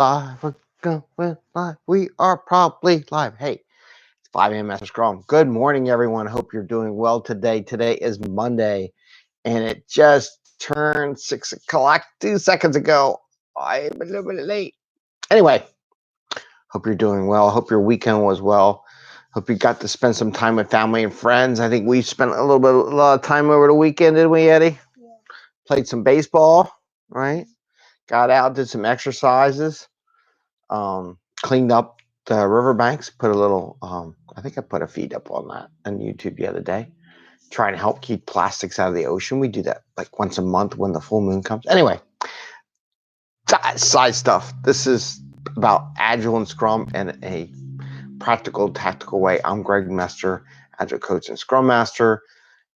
live. We're going live. We are probably live. Hey, it's 5 a.m. Mester Scrum. Good morning, everyone. Hope you're doing well today. Today is Monday, and it just turned 6 o'clock 2 seconds ago. I'm a little bit late. Anyway, hope you're doing well. Hope your weekend was well. Hope you got to spend some time with family and friends. I think we spent a lot of time over the weekend, didn't we, Eddie? Yeah. Played some baseball, right? Got out, did some exercises. Cleaned up the riverbanks, put a little, I think I put a feed up on that on YouTube the other day, trying to help keep plastics out of the ocean. We do that like once a month when the full moon comes. Anyway, side stuff. This is about Agile and Scrum in a practical, tactical way. I'm Greg Mester, Agile coach and Scrum Master.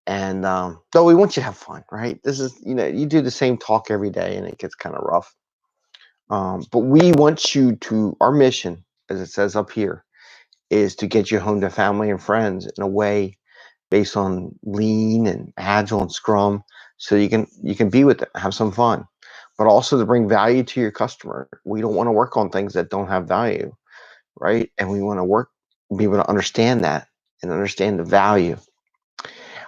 And though we want you to have fun, right? This is, you do the same talk every day and it gets kind of rough. But we want you to, our mission, as it says up here, is to get you home to family and friends in a way based on lean and agile and scrum, so you can be with them, have some fun, but also to bring value to your customer. We don't want to work on things that don't have value, right? And we want to be able to understand that and understand the value.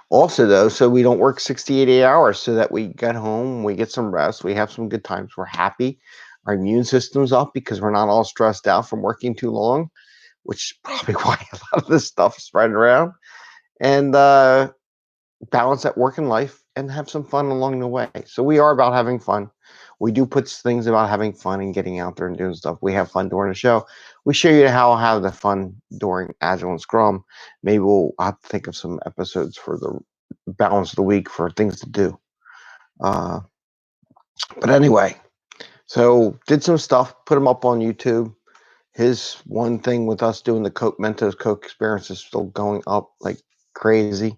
Also, though, so we don't work 68 hours, so that we get home, we get some rest, we have some good times, we're happy, our immune system's up because we're not all stressed out from working too long, which is probably why a lot of this stuff is spreading around. And balance that work and life and have some fun along the way. So we are about having fun. We do put things about having fun and getting out there and doing stuff. We have fun during the show. We show you how to have the fun during Agile and Scrum. Maybe we'll have to think of some episodes for the balance of the week for things to do. But anyway, so did some stuff, put them up on YouTube. His one thing with us doing the Mentos Coke experience is still going up like crazy.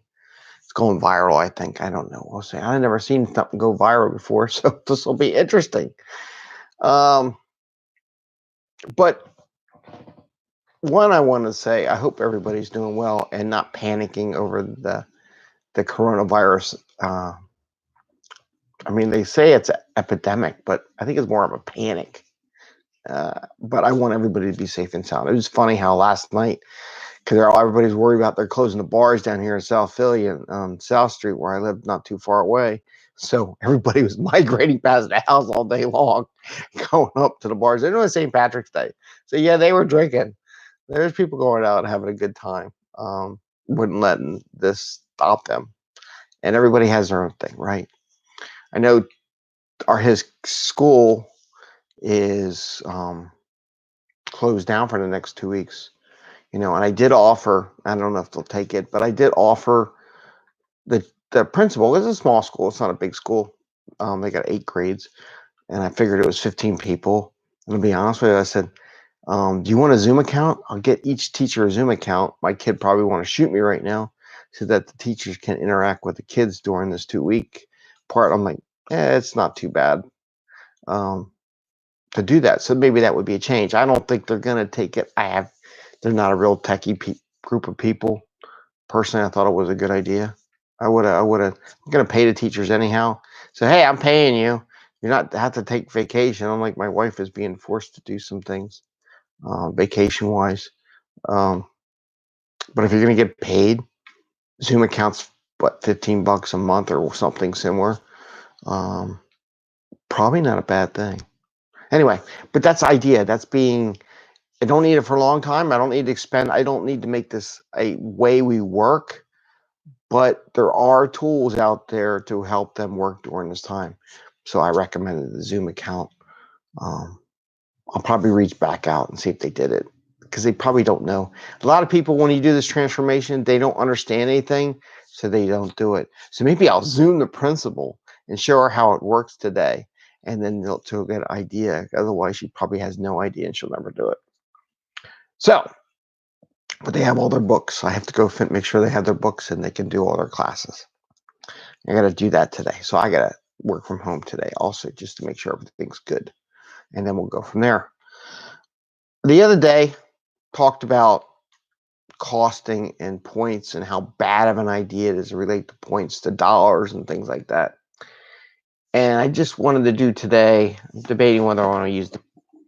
It's going viral, I think. I don't know. We'll see. I've never seen something go viral before, so this will be interesting. But one, I want to say, I hope everybody's doing well and not panicking over the coronavirus. I mean, they say it's an epidemic, but I think it's more of a panic. But I want everybody to be safe and sound. It was funny how last night, because everybody's worried about they're closing the bars down here in South Philly and South Street, where I live, not too far away. So everybody was migrating past the house all day long, going up to the bars. They know it's St. Patrick's Day. So, yeah, they were drinking. There's people going out and having a good time. Wouldn't letting this stop them. And everybody has their own thing, right? I know his school is closed down for the next 2 weeks. And I did offer, I don't know if they'll take it, but I did offer the principal. It's a small school. It's not a big school. They got 8 grades, and I figured it was 15 people. And to be honest with you, I said, do you want a Zoom account? I'll get each teacher a Zoom account. My kid probably want to shoot me right now so that the teachers can interact with the kids during this 2-week part. I'm like, it's not too bad to do that. So maybe that would be a change. I don't think they're going to take it. They're not a real techie group of people. Personally, I thought it was a good idea. I'm going to pay the teachers anyhow. So, hey, I'm paying you. You're not have to take vacation. I'm like, my wife is being forced to do some things, vacation-wise. But if you're going to get paid, Zoom accounts, $15 a month or something similar. Probably not a bad thing. Anyway, but that's the idea. That's I don't need it for a long time. I don't need to make this a way we work, but there are tools out there to help them work during this time. So I recommended the Zoom account. I'll probably reach back out and see if they did it, because they probably don't know. A lot of people, when you do this transformation, they don't understand anything, so they don't do it. So maybe I'll Zoom the principal and show her how it works today, and then she'll get an idea. Otherwise, she probably has no idea and she'll never do it. So, but they have all their books. I have to go make sure they have their books and they can do all their classes. I got to do that today. So I got to work from home today also, just to make sure everything's good. And then we'll go from there. The other day, talked about costing and points and how bad of an idea it is to relate to points to dollars and things like that. And I just wanted to do today, debating whether I want to use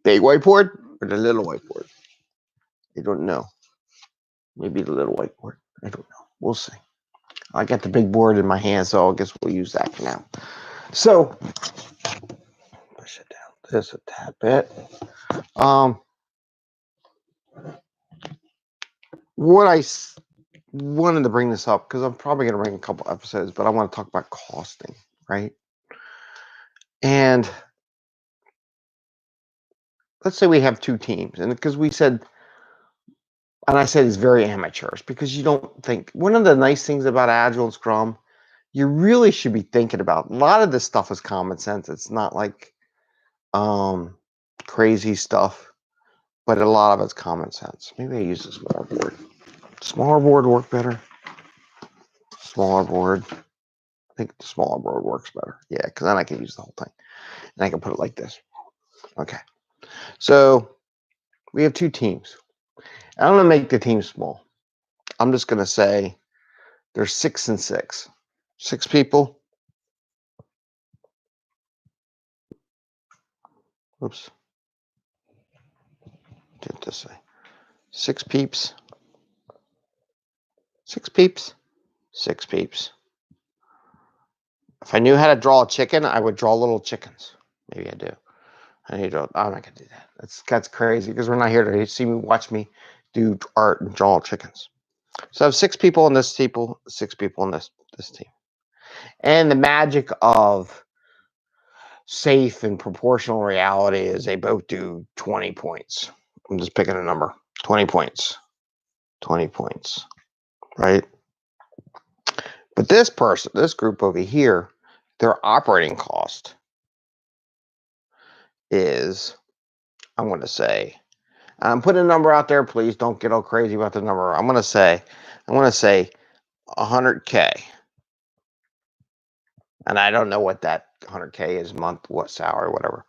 Big whiteboard or the little whiteboard? I don't know. Maybe the little whiteboard. I don't know. We'll see. I got the big board in my hand, so I guess we'll use that for now. So, push it down just a tad bit. What I wanted to bring this up, because I'm probably going to bring a couple episodes, but I want to talk about costing, right? And let's say we have two teams, and because we said, and I said it's very amateurish, because you don't think, one of the nice things about Agile and Scrum, you really should be thinking about, a lot of this stuff is common sense. It's not like crazy stuff, but a lot of it's common sense. Maybe I use a smaller board. Smaller board work better? Smaller board. I think the smaller board works better. Yeah, because then I can use the whole thing. And I can put it like this. Okay. So we have two teams. I'm going to make the team small. I'm just going to say there's 6 and 6. 6 people. Oops. Do it this way. 6 peeps. 6 peeps. 6 peeps. If I knew how to draw a chicken, I would draw little chickens. Maybe I do. I'm not going to do that. That's crazy because we're not here to see me watch me do art and draw chickens. So I have 6 people in this team, 6 people in this team. And the magic of safe and proportional reality is they both do 20 points. I'm just picking a number. 20 points. 20 points. Right? But this group over here, their operating cost is, I'm going to say, I'm putting a number out there. Please don't get all crazy about the number. I'm going to say 100K. And I don't know what that 100K is month, what salary, whatever.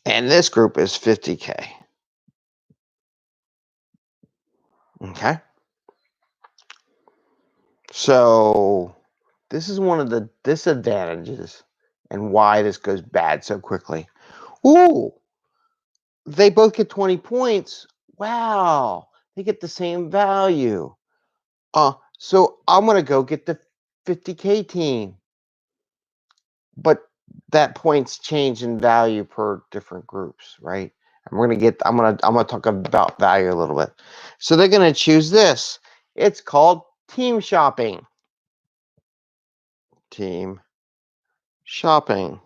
And this group is 50K. Okay. So this is one of the disadvantages and why this goes bad so quickly. Ooh, they both get 20 points. Wow, they get the same value. So I'm going to go get the 50K team. But that points change in value per different groups, right? I'm gonna talk about value a little bit. So they're gonna choose this. It's called team shopping. Team shopping.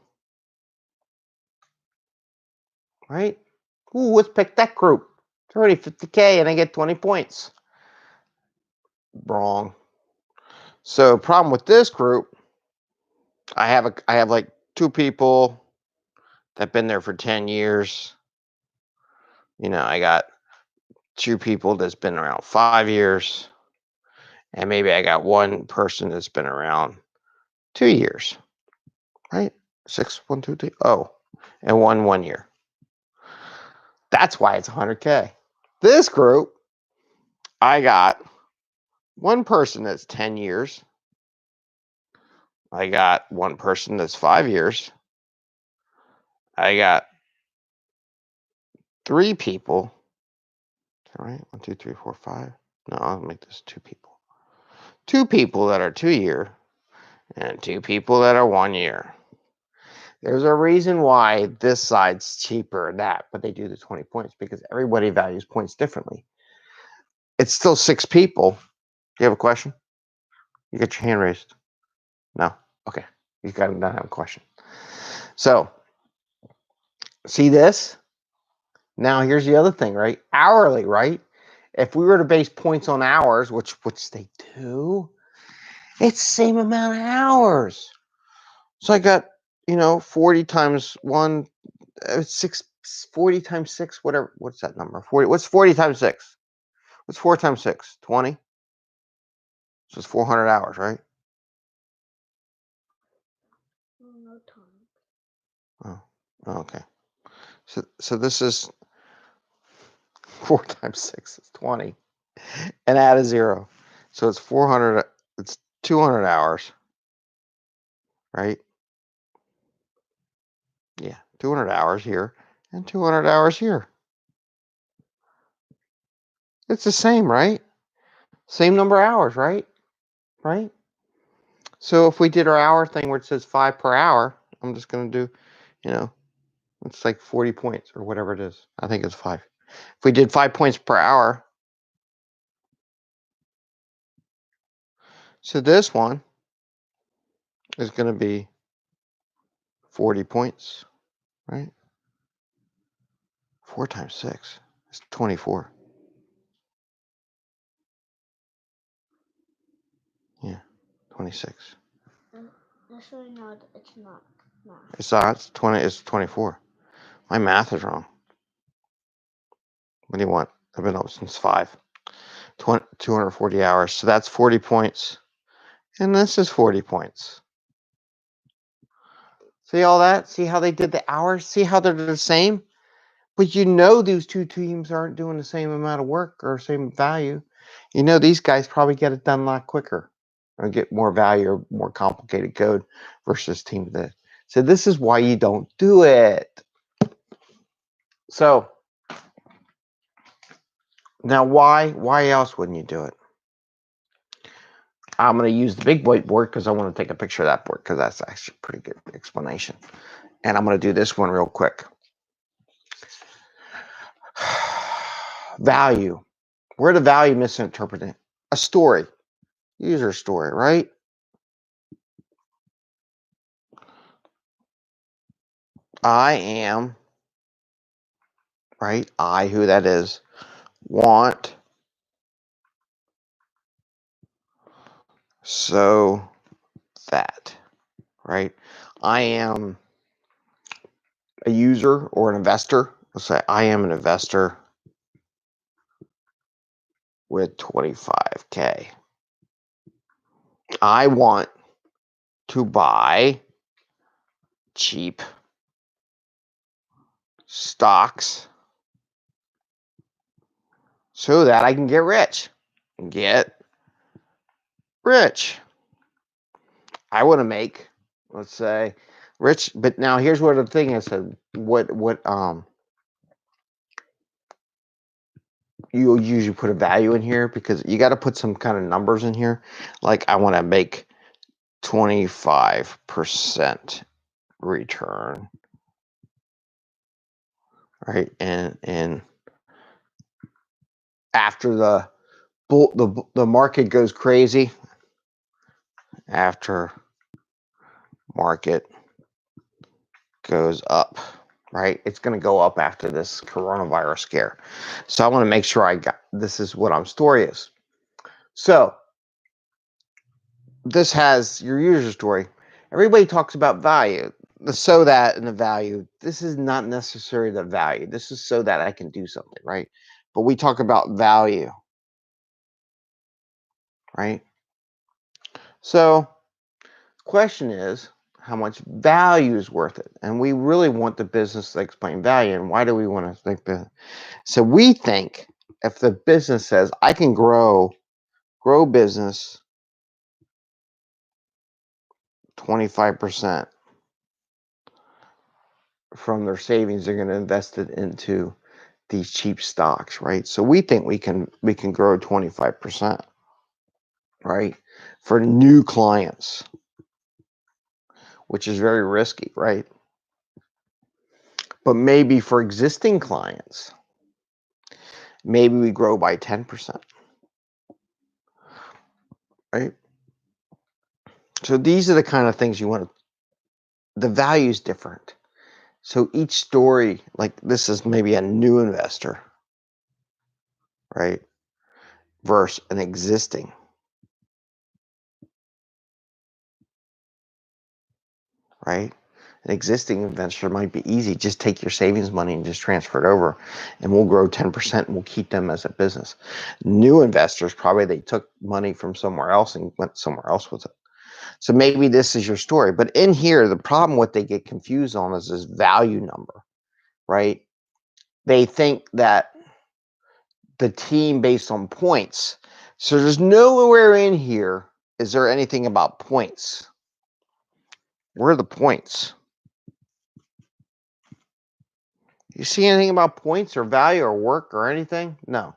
Right? Ooh, let's pick that group. It's already 50K and I get 20 points. Wrong. So problem with this group, I have like 2 people that've been there for 10 years. You know, I got 2 people that's been around 5 years. And maybe I got 1 person that's been around 2 years. Right? 6, 1, 2, 3. Oh, and 1 year. That's why it's 100K. This group, I got 1 person that's 10 years. I got 1 person that's 5 years. I got 3 people. All right, 1, 2, 3, 4, 5. No, I'll make this 2 people. 2 people that are 2 year, and 2 people that are 1 year. There's a reason why this side's cheaper than that, but they do the 20 points because everybody values points differently. It's still 6 people. Do you have a question? You got your hand raised. No? Okay. You got to not have a question. So, see this? Now, here's the other thing, right? Hourly, right? If we were to base points on hours, which they do, it's the same amount of hours. So I got, 40 times 1, 6, 40 times 6, whatever. What's that number? 40. What's 40 times 6? What's 4 times 6? 20? So it's 400 hours, right? No time. Oh, okay. So this is 4 times 6 is 20. And add a 0. So it's 400, it's 200 hours, right? Yeah, 200 hours here. and 200 hours here. It's the same, right? Same number of hours, right? Right? So if we did our hour thing where it says 5 per hour, I'm just going to do, it's like 40 points or whatever it is. I think it's 5. If we did 5 points per hour, so this one is going to be 40 points, right? 4 times 6 is 24. Yeah, 26. Just so you know, it's not math. It's not. It's 20. It's 24. My math is wrong. What do you want? I've been up since 5. 240 hours. So that's 40 points. And this is 40 points. See all that? See how they did the hours? See how they're the same? But these two teams aren't doing the same amount of work or same value. These guys probably get it done a lot quicker or get more value or more complicated code versus team that. So this is why you don't do it. So now why else wouldn't you do it? I'm going to use the big whiteboard because I want to take a picture of that board because that's actually a pretty good explanation. And I'm going to do this one real quick. Value. Where the value misinterpreted? A story. User story, right? I am, right? I, who that is, want so that, right? I am a user or an investor. Let's say I am an investor with 25K. I want to buy cheap stocks so that I can get rich. Get rich. I want to make, let's say, rich. But now here's what the thing is. What you'll usually put a value in here because you got to put some kind of numbers in here. Like I want to make 25% return, right? And after the market goes crazy, after market goes up, right? It's going to go up after this coronavirus scare. So I want to make sure this is what story is. So this has your user story. Everybody talks about value, the so that and the value. This is not necessarily the value. This is so that I can do something, right? But we talk about value, right? So question is, how much value is worth it? And we really want the business to explain value. And why do we want to think that? So we think if the business says, I can grow business 25% from their savings, they're going to invest it into these cheap stocks, right? So we think we can grow 25%, right? For new clients, which is very risky, right? But maybe for existing clients, maybe we grow by 10%, right? So these are the kind of things you want to, the value is different. So each story, like this is maybe a new investor, right? Versus an existing. Right? An existing investor might be easy. Just take your savings money and just transfer it over, and we'll grow 10% and we'll keep them as a business. New investors, probably they took money from somewhere else and went somewhere else with it. So maybe this is your story. But in here, the problem what they get confused on is this value number, right? They think that the team based on points. So there's nowhere in here is there anything about points. Where are the points? You see anything about points or value or work or anything? No.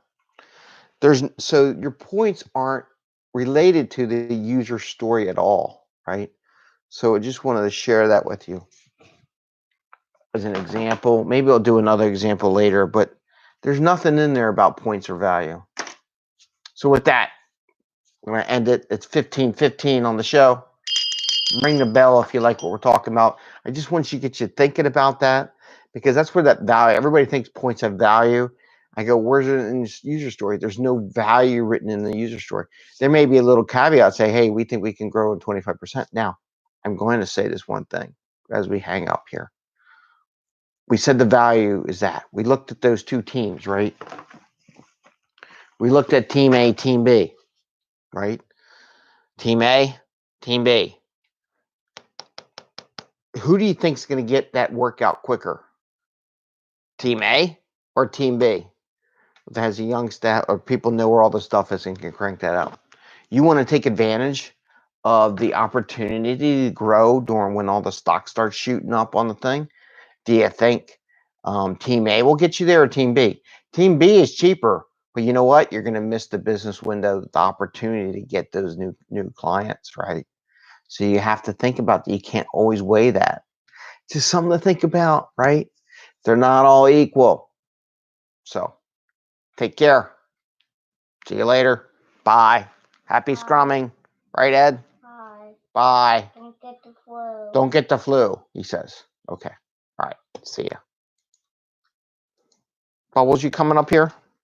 So your points aren't related to the user story at all, right? So I just wanted to share that with you as an example. Maybe I'll do another example later, but there's nothing in there about points or value. So with that, I'm going to end it. It's 15:15 on the show. Ring the bell if you like what we're talking about. I just want you to get you thinking about that, because that's where that value, everybody thinks points have value. I go, where's it in the user story? There's no value written in the user story. There may be a little caveat, say, hey, we think we can grow in 25%. Now, I'm going to say this one thing as we hang up here. We said the value is that. We looked at those two teams, right? We looked at team A, team B, right? Team A, team B. Who do you think is going to get that workout quicker? Team A or Team B? That has a young staff, or people know where all the stuff is and can crank that out. You want to take advantage of the opportunity to grow during when all the stock starts shooting up on the thing. Do you think Team A will get you there or Team B? Team B is cheaper, but you know what? You're going to miss the business window, the opportunity to get those new clients, right? So you have to think about that. You can't always weigh that. Just something to think about, right? They're not all equal. So take care. See you later. Bye. Happy scrumming. Right, Ed? Bye. Bye. Don't get the flu. Don't get the flu, he says. Okay. All right. See ya. Bubbles, you coming up here?